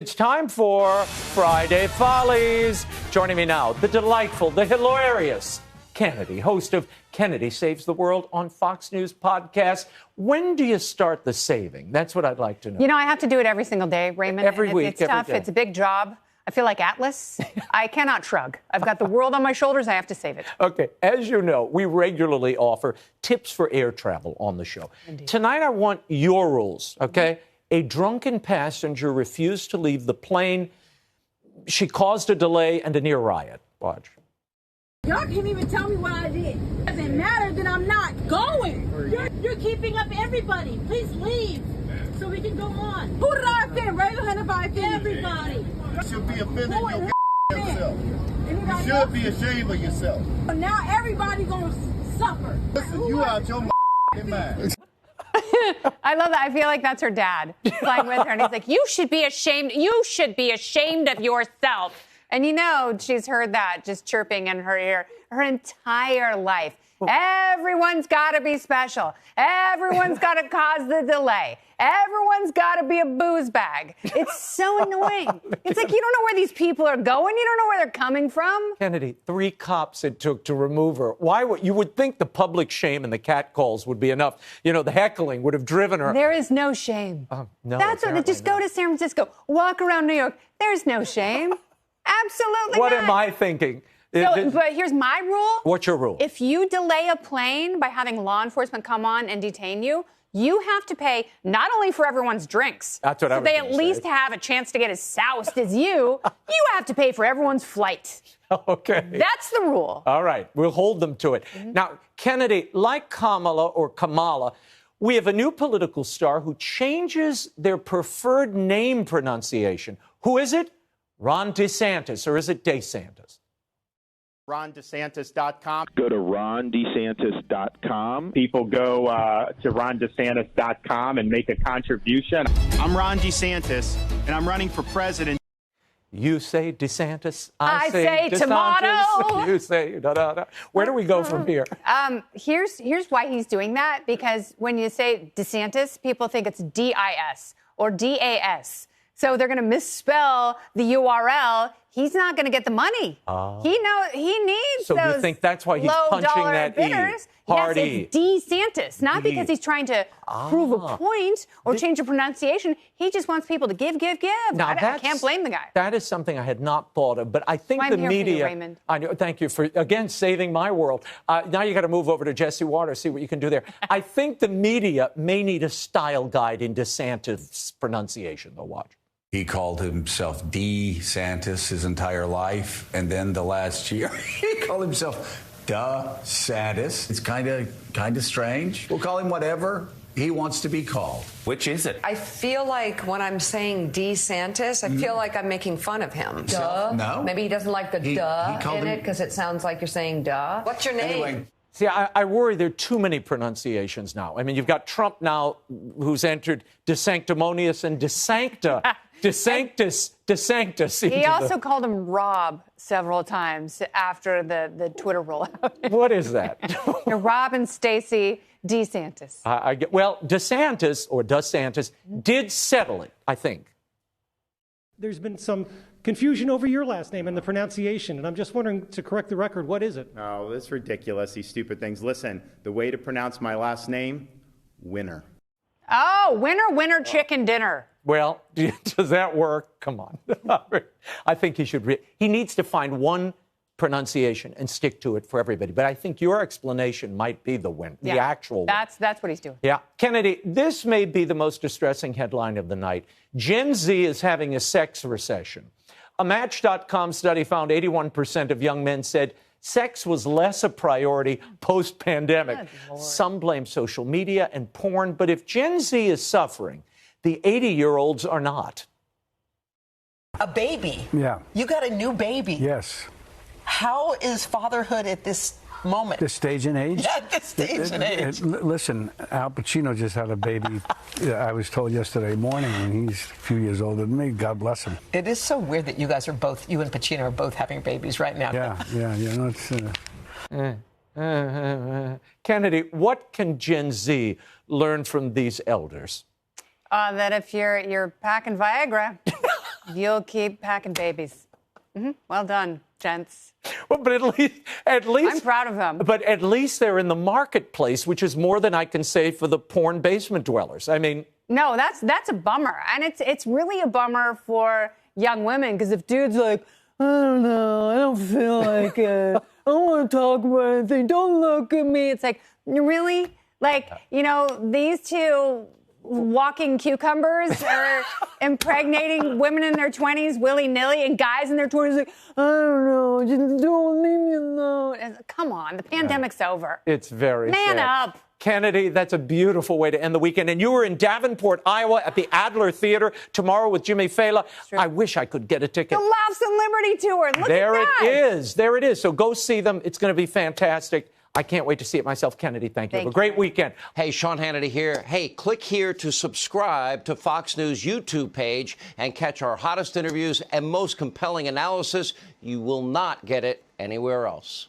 It's time for Friday Follies. Joining me now, the delightful, the hilarious Kennedy, host of Kennedy Saves the World on Fox News podcast. When do you start the saving? That's what I'd like to know. You know, I have to do it every single day, Raymond. Every week, it's tough. day. It's a big job. I feel like Atlas. I cannot shrug. I've got the world on my shoulders. I have to save it. Okay, as you know, we regularly offer tips for air travel on the show. Indeed. Tonight, I want your rules, okay? A drunken passenger refused to leave the plane. She caused a delay and a near riot. Watch. Y'all can't even tell me what I did. Doesn't matter, then I'm not going. You're keeping up everybody. Please leave so we can go on. Who did I offend? Raise your hand if I offend everybody. You should be offended Who in and your yourself. Anybody You else? should be ashamed of yourself. Now everybody gonna suffer. Listen, you out your mind. I love that. I feel like that's her dad flying with her. And he's like, you should be ashamed. You should be ashamed of yourself. And you know, she's heard that just chirping in her ear her entire life. Everyone's got to be special. Everyone's got to cause the delay. Everyone's got to be a booze bag. It's so annoying. It's like you don't know where these people are going. You don't know where they're coming from. Kennedy, 3 cops it took to remove her. Why would you would think the public shame and the catcalls would be enough? You know, the heckling would have driven her. There is no shame. No, That's what. Just go to San Francisco, walk around New York. There's no shame. Absolutely What not. am I thinking? So, but here's my rule. What's your rule? If you delay a plane by having law enforcement come on and detain you, you have to pay not only for everyone's drinks, That's what I so was they gonna at least say. have a chance to get as soused as you have to pay for everyone's flight. Okay. That's the rule. All right. We'll hold them to it. Now, Kennedy, like Kamala, we have a new political star who changes their preferred name pronunciation. Who is it? Ron DeSantis, or is it DeSantis? RonDeSantis.com. Go to RonDeSantis.com. People go to RonDeSantis.com and make a contribution. I'm Ron DeSantis, and I'm running for president. You say DeSantis. I say DeSantis. tomato. You say da-da-da. Where do we go from here? Here's why he's doing that, because when you say DeSantis, people think it's D-I-S or D-A-S. So they're going to misspell the URL. He's not going to get the money. He needs So those you think that's why he's punching low-dollar that bidders. E? Hard Yes, E. it's DeSantis, not because he's trying to prove a point or change a pronunciation. He just wants people to give. Now, I can't blame the guy. That is something I had not thought of, but I think I'm the here for you, media. Raymond. I know. Thank you for again saving my world. Now you got to move over to Jesse Waters, see what you can do there. I think the media may need a style guide in DeSantis' pronunciation. Though, watch. He called himself DeSantis his entire life, and then the last year he called himself DeSantis. It's kind of strange. We'll call him whatever he wants to be called. Which is it? I feel like when I'm saying DeSantis, I feel like I'm making fun of him. Duh. No. Maybe he doesn't like the duh called in him- it because it sounds like you're saying duh. What's your name? Anyway. See, I worry there are too many pronunciations now. I mean, you've got Trump now, who's entered DeSanctimonious and DeSancta. DeSanctus. He also called him Rob several times after the Twitter rollout. What is that? Rob and Stacey DeSantis. Well, DeSantis did settle it, I think. There's been some confusion over your last name and the pronunciation, and I'm just wondering, to correct the record, what is it? Oh, that's ridiculous, these stupid things. Listen, the way to pronounce my last name, Winner. Oh, winner, chicken dinner. Well, does that work? Come on. I think he should. He needs to find one pronunciation and stick to it for everybody. But I think your explanation might be the actual one. That's what he's doing. Yeah. Kennedy, this may be the most distressing headline of the night. Gen Z is having a sex recession. A Match.com study found 81% of young men said sex was less a priority post-pandemic. Some blame social media and porn, but if Gen Z is suffering, the 80-year-olds are not. A baby. Yeah. You got a new baby. Yes. How is fatherhood at this moment? This stage and age? Yeah, this stage and age. Listen, Al Pacino just had a baby, I was told yesterday morning, and he's a few years older than me. God bless him. It is so weird that you guys are both, you and Pacino are both having babies right now. Yeah. You know, it's... Kennedy, what can Gen Z learn from these elders? That if you're packing Viagra, You'll keep packing babies. Well done, gents. Well, but at least I'm proud of them. But at least they're in the marketplace, which is more than I can say for the porn basement dwellers. I mean, no, that's a bummer, and it's really a bummer for young women, because if dudes are like, I don't know, I don't feel like it, I don't want to talk about anything, don't look at me. It's like, really? Like, you know, these two walking cucumbers are impregnating women in their 20s willy-nilly, and guys in their 20s like, I don't know, just don't leave me alone. And come on, the pandemic's over. It's very Man sad. up. Kennedy, that's a beautiful way to end the weekend. And you were in Davenport, Iowa at the Adler Theater tomorrow with Jimmy Fallon. I wish I could get a ticket. The Laughs and Liberty Tour. Look There at that. it is. There it is. So go see them. It's going to be fantastic. I can't wait to see it myself. Kennedy, thank you. Have a great weekend. Hey, Sean Hannity here. Hey, click here to subscribe to Fox News YouTube page and catch our hottest interviews and most compelling analysis. You will not get it anywhere else.